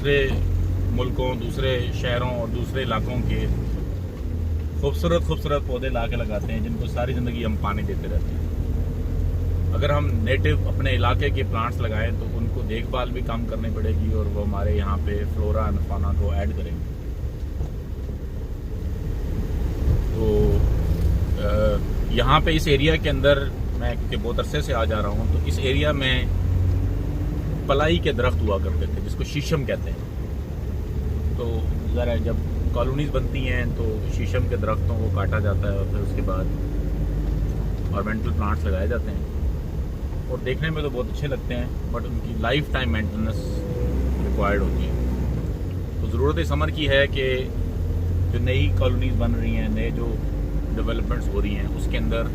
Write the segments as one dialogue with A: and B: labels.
A: दूसरे मुल्कों, दूसरे शहरों और दूसरे इलाकों के खूबसूरत पौधे ला के लगाते हैं जिनको सारी ज़िंदगी हम पानी देते रहते हैं। अगर हम नेटिव अपने इलाके के प्लांट्स लगाएं तो उनको देखभाल भी कम करनी पड़ेगी और वो हमारे यहाँ पे फ्लोरा एंड फौना को ऐड करेंगे। तो यहाँ पे इस एरिया के अंदर मैं क्योंकि बहुत अरसे से आ जा रहा हूँ, तो इस एरिया में पलाई के दरख्त हुआ करते थे जिसको शीशम कहते हैं। तो ज़रा जब कॉलोनीज बनती हैं तो शीशम के दरख्तों को काटा जाता है और फिर उसके बाद ऑर्नामेंटल प्लांट्स लगाए जाते हैं और देखने में तो बहुत अच्छे लगते हैं, बट उनकी लाइफ टाइम मेंटेनेंस रिक्वायर्ड होती है। तो ज़रूरत इस समर की है कि जो नई कॉलोनीज बन रही हैं, नए जो डेवलपमेंट्स हो रही हैं, उसके अंदर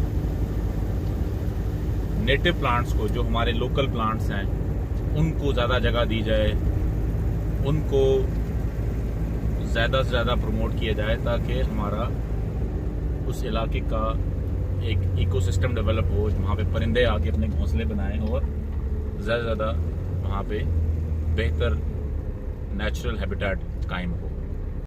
A: नेटिव प्लांट्स को, जो हमारे लोकल प्लांट्स हैं, उनको ज़्यादा जगह दी जाए, उनको ज़्यादा से ज़्यादा प्रमोट किया जाए ताकि हमारा उस इलाके का एक इकोसिस्टम डेवलप हो, वहाँ पे परिंदे आके अपने घोंसले बनाएं और ज़्यादा से ज़्यादा वहाँ पे बेहतर नेचुरल हैबिटेट कायम हो।